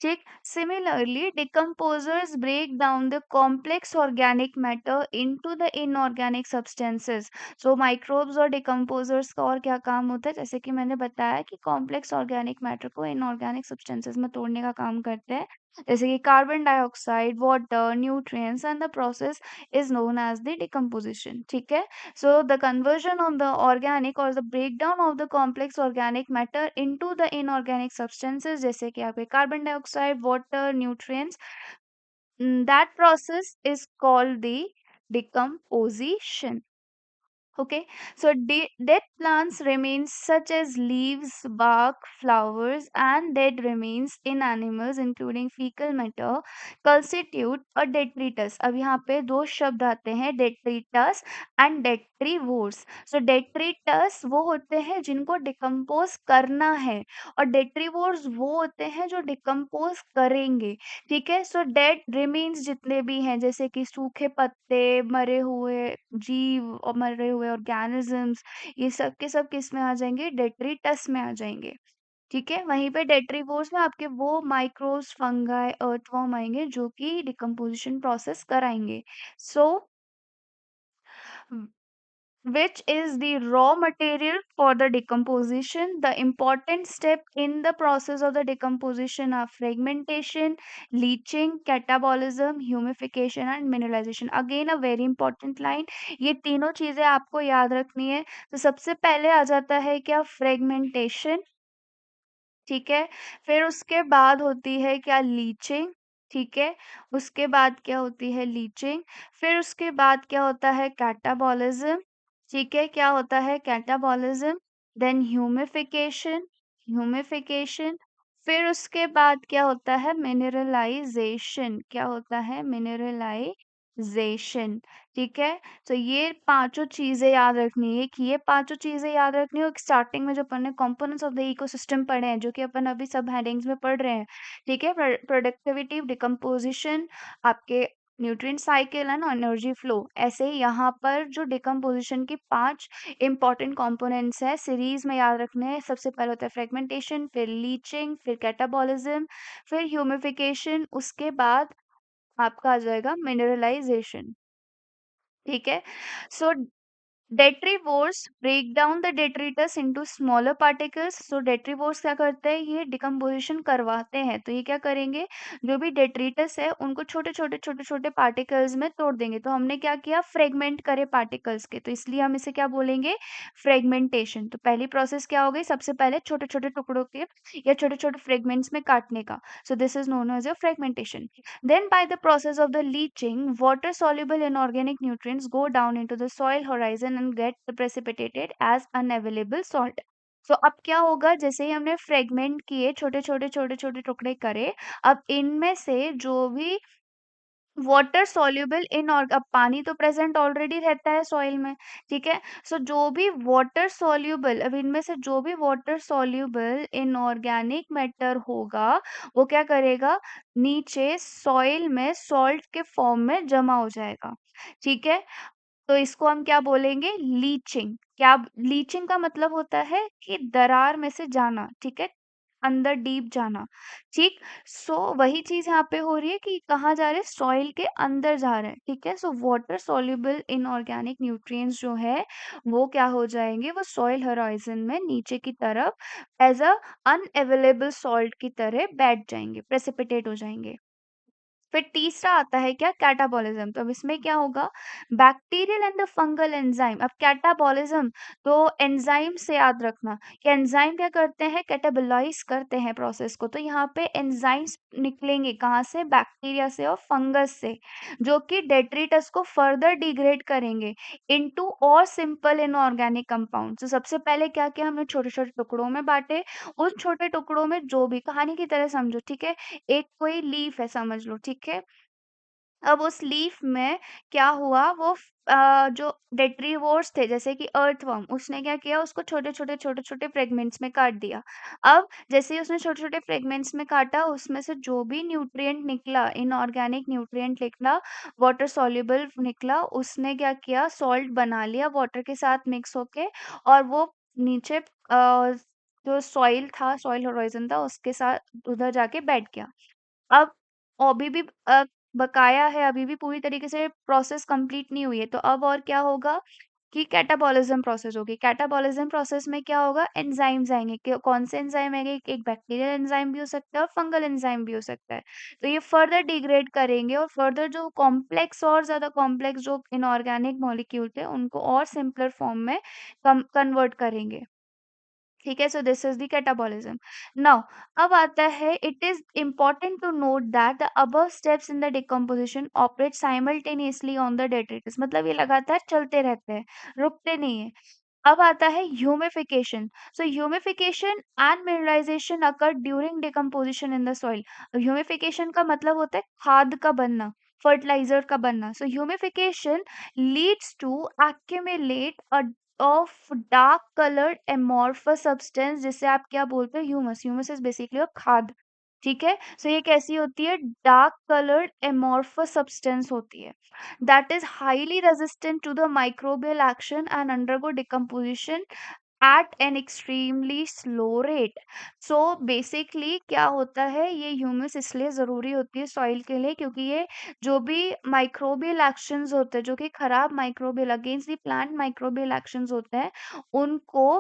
ठीक, similarly decomposers break down the complex organic matter into the inorganic substances. So microbes और डिकम्पोजर्स का और क्या काम होता है, जैसे कि मैंने बताया कि कॉम्प्लेक्स ऑर्गेनिक मैटर को इनऑर्गेनिक सब्सटेंसेस में तोड़ने का काम करते हैं, जैसे कि carbon dioxide, water, nutrients, and the process is known as the decomposition. ठीक है, so the conversion of the organic or the breakdown of the complex organic matter into the inorganic substances, जैसे कि आपके carbon dioxide, water, nutrients, that process is called the decomposition. Okay, so dead plants remains such as leaves, bark, flowers, and dead remains in animals, including fecal matter, constitute a detritus. अब यहाँ पे दो शब्द आते हैं, detritus and detrivores. So detritus वो होते हैं जिनको डिकम्पोज करना है, और detrivores वो होते हैं जो डिकम्पोज करेंगे। ठीक है, सो डेड रिमेन्स जितने भी हैं, जैसे कि सूखे पत्ते, मरे हुए जीव और मरे हुए ऑर्गेनिजम्स, ये सब के सब किस में आ जाएंगे, डेट्रिटस में आ जाएंगे। ठीक है, वहीं पे डेट्रीवोर्स में आपके वो माइक्रोब्स, फंगाई, अर्थवॉर्म आएंगे जो कि डिकम्पोजिशन प्रोसेस कराएंगे। सो which is the raw material for the decomposition. The important step in the process of the decomposition are fragmentation, leaching, catabolism, humidification and mineralization. Again a very important line. ये तीनों चीजें आपको याद रखनी है। तो सबसे पहले आ जाता है क्या, फ्रेगमेंटेशन। ठीक है, फिर उसके बाद होती है क्या, लीचिंग। ठीक है, उसके बाद क्या होती है, लीचिंग। फिर उसके बाद क्या होता है, कैटाबॉलिज्म। ठीक है, क्या होता है कैटाबॉलिज्म, देन ह्यूमिफिकेशन, ह्यूमिफिकेशन। फिर उसके बाद क्या होता है, मिनरलाइजेशन। क्या होता है, मिनरलाइजेशन। ठीक है, तो ये पांचों चीजें याद रखनी है, कि ये पांचों चीजें याद रखनी है। स्टार्टिंग में जो अपन ने कंपोनेंट्स ऑफ द इकोसिस्टम पढ़े हैं, जो कि अपन अभी सब हेडिंग्स में पढ़ रहे हैं। ठीक है, प्रोडक्टिविटी, डिकम्पोजिशन, आपके nutrient cycle and energy flow. ऐसे ही यहाँ पर जो डिकम्पोजिशन की पांच इंपॉर्टेंट कंपोनेंट्स है, सीरीज में याद रखने हैं। सबसे पहले होता है फ्रेगमेंटेशन, फिर लीचिंग, फिर कैटाबॉलिज्म, फिर ह्यूमिफिकेशन, उसके बाद आपका आ जाएगा मिनरलाइजेशन। ठीक है, so detritivores break down the detritus into smaller particles. So detritivores क्या करते हैं, ये डिकम्पोजिशन करवाते हैं। तो ये क्या करेंगे, जो भी डेट्रिटस है उनको छोटे छोटे छोटे छोटे पार्टिकल्स में तोड़ देंगे। तो हमने क्या किया, फ्रेगमेंट करे पार्टिकल्स के, तो इसलिए हम इसे क्या बोलेंगे, फ्रेगमेंटेशन। तो पहली प्रोसेस क्या हो गई, सबसे पहले छोटे छोटे टुकड़ों के या छोटे छोटे फ्रेगमेंट्स में काटने का। So this is known as a fragmentation. Then, by the process of the leaching, water soluble inorganic nutrients go down into the soil horizon and get precipitated as unavailable salt. तो अब क्या होगा, जैसे ही हमने fragment किए, छोटे छोटे छोटे छोटे टुकड़े करे, अब इनमें से जो भी वाटर सॉल्युबल इन, और अब पानी तो प्रेजेंट ऑलरेडी रहता है सॉइल में। ठीक है, सो जो भी वाटर सॉल्युबल, अब इनमें से जो भी वाटर सॉल्युबल इनऑर्गेनिक मैटर होगा, वो क्या करेगा, नीचे सॉइल में सॉल्ट के फॉर्म में जमा हो जाएगा। ठीक है, तो इसको हम क्या बोलेंगे, लीचिंग। क्या, लीचिंग का मतलब होता है कि दरार में से जाना। ठीक है, अंदर डीप जाना। ठीक, सो वही चीज यहाँ पे हो रही है, कि कहाँ जा रहे हैं, सॉइल के अंदर जा रहे हैं। ठीक है, so water soluble inorganic nutrients जो है वो क्या हो जाएंगे, वो सॉइल होराइजन में नीचे की तरफ एज अ अनअवेलेबल सॉल्ट की तरह बैठ जाएंगे, प्रेसिपिटेट हो जाएंगे। फिर तीसरा आता है क्या, कैटाबॉलिज्म। तो अब इसमें क्या होगा, bacterial and the fungal enzyme. अब कैटाबॉलिज्म तो एंजाइम से याद रखना कि एंजाइम क्या करते हैं, कैटाबोलाइज करते हैं प्रोसेस को। तो यहाँ पे एंजाइम्स निकलेंगे कहाँ से, बैक्टीरिया से और फंगस से, जो कि डेट्रिटस को फर्दर डिग्रेड करेंगे इनटू और सिंपल इनऑर्गेनिक कंपाउंड। तो सबसे पहले क्या किया, हमने छोटे छोटे टुकड़ों में बांटे। उन छोटे टुकड़ों में जो भी, कहानी की तरह समझो, ठीक है, एक कोई लीफ है समझ लो, ठीक है। अब उस लीफ में क्या हुआ, वो जो डेट्रीवोर्स थे जैसे कि अर्थवर्म, उसने क्या किया, उसको छोटे-छोटे फ्रेगमेंट्स में काट दिया। अब जैसे ही उसने छोटे-छोटे फ्रेगमेंट्स में काटा, उसमें से जो भी न्यूट्रिएंट निकला, इनऑर्गेनिक न्यूट्रिएंट निकला, वाटर सॉल्युबल निकला, उसने क्या किया, सॉल्ट बना लिया वाटर के साथ मिक्स होके, और वो नीचे जो सॉइल था, सॉइल होराइज़न था, उसके साथ उधर जाके बैठ गया। अब अभी भी बकाया है, अभी भी पूरी तरीके से प्रोसेस कंप्लीट नहीं हुई है। तो अब और क्या होगा कि कैटाबॉलिज्म प्रोसेस होगी। कैटाबॉलिज्म प्रोसेस में क्या होगा, एंजाइम्स आएँगे। कौन से एंजाइम आएंगे, एक बैक्टीरियल एंजाइम भी हो सकता है और फंगल एंजाइम भी हो सकता है। तो ये फर्दर डिग्रेड करेंगे और फर्दर जो कॉम्प्लेक्स, और ज्यादा कॉम्प्लेक्स जो इनऑर्गेनिक मॉलिक्यूल थे, उनको और सिंपलर फॉर्म में कन्वर्ट करेंगे। ठीक है, so this is the catabolism. Now अब आता है, it is important to note that the above steps in the decomposition operate simultaneously on the detritus. मतलब ये लगातार चलते रहते हैं, रुकते नहीं है। अब आता है ह्यूमिफिकेशन। सो humification and mineralisation occur during decomposition in the soil. Humification का मतलब होता है खाद का बनना, फर्टिलाइजर का बनना। So humification leads to accumulate a of dark coloured amorphous substance, जिसे आप क्या बोलते हो, humus. Humus is basically a खाद। ठीक है, सो ये कैसी होती है, डार्क कलर्ड एमोर्फस सब्सटेंस होती है, that is highly resistant to the microbial action and undergo decomposition at an extremely slow rate. So basically क्या होता है, ये ह्यूमस इसलिए ज़रूरी होती है सॉइल के लिए, क्योंकि ये जो भी माइक्रोबियल एक्शंस होते हैं, जो कि खराब microbial, against the plant microbial actions होते हैं, उनको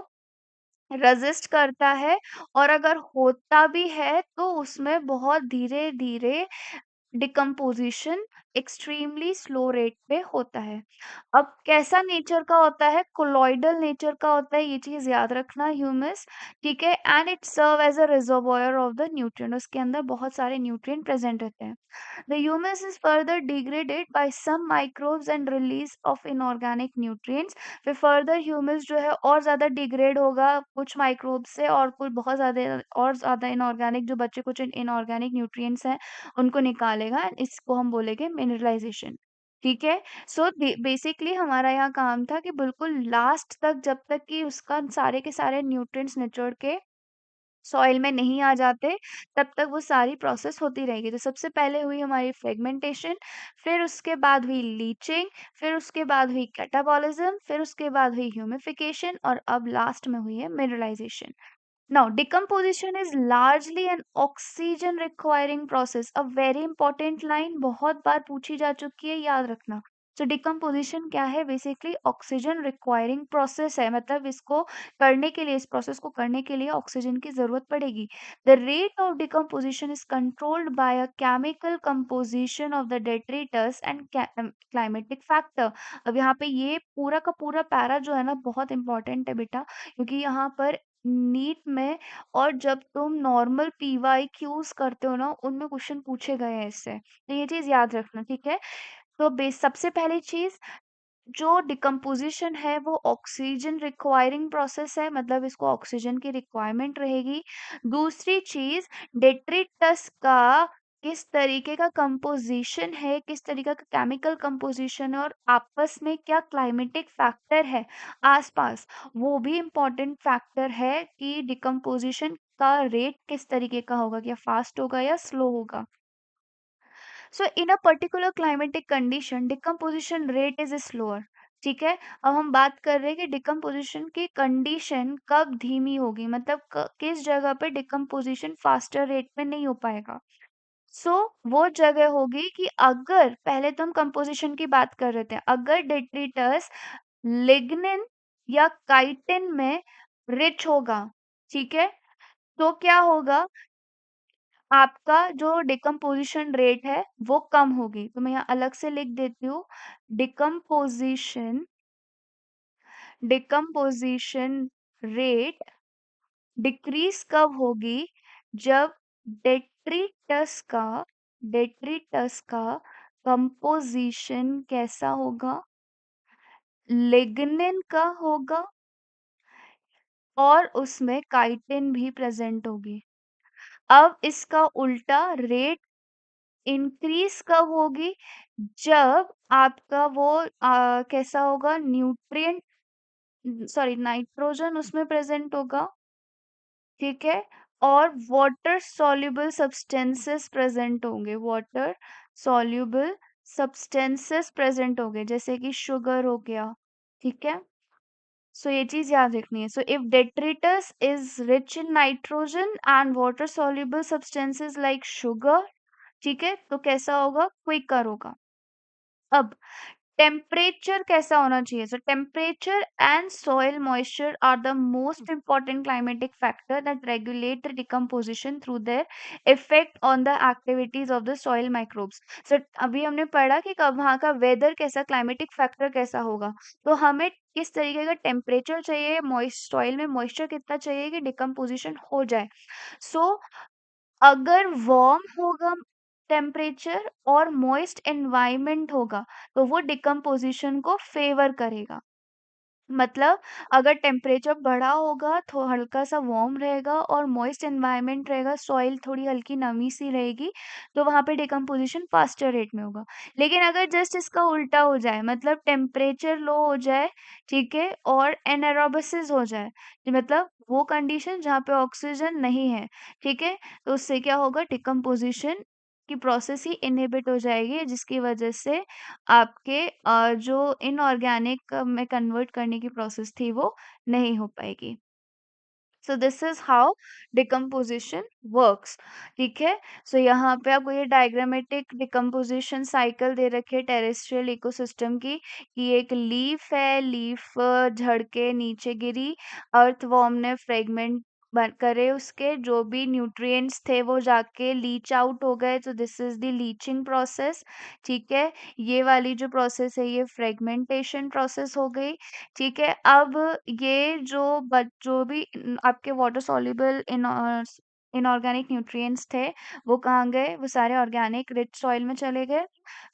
रेजिस्ट करता है। और अगर होता भी है तो उसमें बहुत धीरे धीरे डिकम्पोजिशन एक्सट्रीमली स्लो रेट पे होता है। अब कैसा नेचर का होता है, कोलॉइडल नेचर का होता है, ये चीज याद रखना, ह्यूमस। ठीक है, and it serve as a reservoir of the nutrient. उसके अंदर बहुत सारे न्यूट्रिएंट प्रेजेंट रहते हैं। The humus is further degraded by some microbes and release of inorganic nutrients। फिर further humus जो है और ज़्यादा डिग्रेड होगा कुछ माइक्रोब्स से, और कुछ बहुत ज़्यादा और ज़्यादा इनऑर्गेनिक, जो बच्चे कुछ इनऑर्गेनिक न्यूट्रिएंट्स हैं उनको निकालेगा। इसको हम बोलेंगे मिनरलाइजेशन। ठीक है, सो बेसिकली हमारा यहाँ काम था कि बिल्कुल लास्ट तक, जब तक कि उसका सारे के सारे न्यूट्रिएंट्स निचोड़ के सॉइल में नहीं आ जाते, तब तक वो सारी प्रोसेस होती रहेगी। तो सबसे पहले हुई हमारी फ्रेगमेंटेशन, फिर उसके बाद हुई लीचिंग, फिर उसके बाद हुई कैटाबॉलिज्म, फिर उसके बाद हुई ह्यूमिफिकेशन, और अब लास्ट में हुई है mineralisation. Now, decomposition is largely an oxygen requiring process. A very important line बहुत बार पूछी जा चुकी है, याद रखना। तो डिकम्पोजिशन क्या है, बेसिकली ऑक्सीजन रिक्वायरिंग प्रोसेस है। मतलब इसको करने के लिए, इस प्रोसेस को करने के लिए ऑक्सीजन की जरूरत पड़ेगी। The rate of decomposition is controlled by a chemical composition of the detritus and climatic factor. अब यहाँ पे ये पूरा का पूरा पैरा जो है ना, बहुत इंपॉर्टेंट है बेटा, क्योंकि यहाँ पर नीट में, और जब तुम नॉर्मल पीवाईक्यूज करते हो ना, उनमें क्वेश्चन पूछे गए हैं इससे। तो ये चीज याद रखना, ठीक है। तो बेस सबसे पहली चीज, जो डिकम्पोजिशन है वो ऑक्सीजन रिक्वायरिंग प्रोसेस है, मतलब इसको ऑक्सीजन की रिक्वायरमेंट रहेगी। दूसरी चीज, डेट्रिटस का किस तरीके का कंपोजिशन है, किस तरीके का केमिकल कंपोजिशन है, और आपस में क्या क्लाइमेटिक फैक्टर है आसपास, वो भी इम्पोर्टेंट फैक्टर है कि डिकम्पोजिशन का रेट किस तरीके का होगा, क्या फास्ट होगा या स्लो होगा। So in a particular climatic condition decomposition rate is slower. ठीक है, अब हम बात कर रहे हैं कि डिकम्पोजिशन की कंडीशन कब धीमी होगी, मतलब किस जगह पे डिकम्पोजिशन फास्टर रेट में नहीं हो पाएगा। सो वो जगह होगी कि अगर, पहले तो हम कंपोजिशन की बात कर रहे थे, अगर डेट्रिटस लिग्निन या काइटिन में रिच होगा, ठीक है, तो क्या होगा, आपका जो डिकम्पोजिशन रेट है वो कम होगी। तो मैं यहाँ अलग से लिख देती हूँ, डिकम्पोजिशन डिकम्पोजिशन रेट डिक्रीज कब होगी, जब डेट्रिटस का डेट्रिटस का कंपोजिशन कैसा होगा, लिग्निन का होगा और उसमें काइटिन भी प्रेजेंट होगी। अब इसका उल्टा, रेट इंक्रीज कब होगी, जब आपका वो कैसा होगा, न्यूट्रिएंट सॉरी नाइट्रोजन उसमें प्रेजेंट होगा, ठीक है, और वाटर सॉल्युबल सब्सटेंसेस प्रेजेंट होंगे, वाटर सॉल्युबल सब्सटेंसेस प्रेजेंट होंगे, जैसे कि शुगर हो गया, ठीक है। सो ये चीज याद रखनी है। So if detritus is rich in nitrogen and water soluble substances like sugar, ठीक है, तो कैसा होगा, क्विकर होगा। अब टेम्परेचर कैसा होना चाहिए, so temperature and soil moisture are the most important climatic factor that regulate the decomposition through their effect on the activities of the soil microbes. So अभी हमने पढ़ा कि कब वहाँ का वेदर कैसा, क्लाइमेटिक फैक्टर कैसा होगा, तो हमें किस तरीके का टेम्परेचर चाहिए, मॉइस्ट सॉइल में मॉइस्चर कितना चाहिए कि डिकम्पोजिशन हो जाए। सो अगर वार्म होगा टेम्परेचर और मॉइस्ट एनवायरनमेंट होगा, तो वो डिकम्पोजिशन को फेवर करेगा। मतलब अगर टेम्परेचर बढ़ा होगा तो हल्का सा वार्म रहेगा और मॉइस्ट एनवायरनमेंट रहेगा, सॉइल थोड़ी हल्की नमी सी रहेगी, तो वहां पे डिकम्पोजिशन फास्टर रेट में होगा। लेकिन अगर जस्ट इसका उल्टा हो जाए, मतलब टेम्परेचर लो हो जाए, ठीक है, और एनारोबिसिस हो जाए, मतलब वो कंडीशन जहाँ पे ऑक्सीजन नहीं है, ठीक है, तो उससे क्या होगा, डिकम्पोजिशन की प्रोसेस ही इनहिबिट हो जाएगी, जिसकी वजह से आपके जो इनऑर्गेनिक में कन्वर्ट करने की प्रोसेस थी वो नहीं हो पाएगी। सो this is how decomposition works, ठीक है। सो यहाँ पे आपको ये डायग्रामेटिक डिकम्पोजिशन साइकिल दे रखी है टेरेस्ट्रियल इकोसिस्टम की, कि एक लीफ है, लीफ झड़ के नीचे गिरी, अर्थवॉर्म ने फ्रेगमेंट करे, उसके जो भी न्यूट्रिएंट्स थे वो जाके लीच आउट हो गए, तो this is the leaching process, ठीक है। ये वाली जो प्रोसेस है ये फ्रेगमेंटेशन प्रोसेस हो गई, ठीक है। अब ये जो भी आपके वाटर सॉल्युबल इनऑर्गेनिक न्यूट्रिएंट्स थे, वो कहाँ गए, वो सारे ऑर्गेनिक रिच सॉइल में चले गए।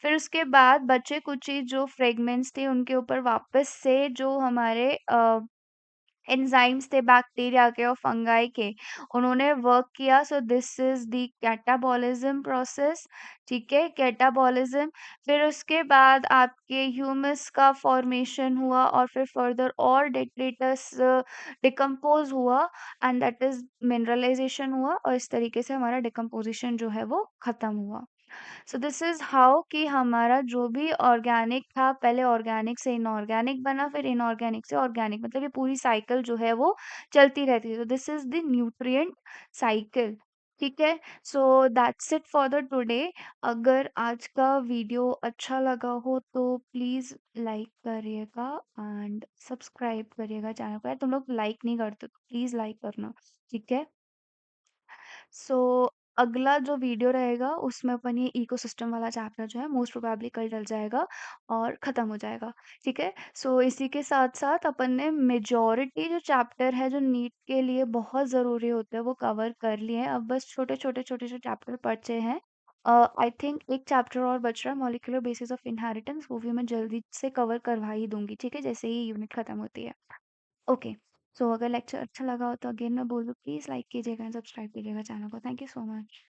फिर उसके बाद बचे कुछ ही जो फ्रेगमेंट्स थे उनके ऊपर वापस से जो हमारे एंजाइम्स थे बैक्टीरिया के और फंगाई के, उन्होंने वर्क किया। सो this is the catabolism process, ठीक है, कैटाबॉलिज्म। फिर उसके बाद आपके ह्यूमस का फॉर्मेशन हुआ और फिर फर्दर और डेट्रिटस डिकम्पोज हुआ एंड दैट इज मिनरलाइजेशन हुआ, और इस तरीके से हमारा डिकम्पोजिशन जो है वो खत्म हुआ। सो दिस इज हाउ कि हमारा जो भी ऑर्गेनिक था, पहले ऑर्गेनिक से इनऑर्गेनिक बना, फिर इनऑर्गेनिक से ऑर्गेनिक, मतलब ये पूरी साइकिल जो है वो चलती रहती है। तो this is the nutrient cycle, ठीक है। So that's it for the today. अगर आज का वीडियो अच्छा लगा हो तो प्लीज़ लाइक करिएगा एंड सब्सक्राइब करिएगा चैनल को। यार तुम लोग लाइक नहीं करते तो प्लीज़ लाइक करना, ठीक है। सो अगला जो वीडियो रहेगा उसमें अपन ये इकोसिस्टम वाला चैप्टर जो है मोस्ट प्रोबेबली कल डल जाएगा और ख़त्म हो जाएगा, ठीक है। सो इसी के साथ साथ अपन ने मेजॉरिटी जो चैप्टर है जो नीट के लिए बहुत ज़रूरी होते हैं वो कवर कर लिए हैं। अब बस छोटे छोटे छोटे छोटे चैप्टर बचे हैं। आई थिंक एक चैप्टर और बच रहा है, मॉलिक्यूलर बेसिस ऑफ इनहेरिटेंस, वो भी मैं जल्दी से कवर करवा ही दूंगी, ठीक है, जैसे ही यूनिट ख़त्म होती है। ओके। सो अगर लेक्चर अच्छा लगा हो तो अगेन मैं बोल दूँ, प्लीज़ लाइक कीजिएगा एंड सब्सक्राइब कीजिएगा चैनल को। Thank you so much.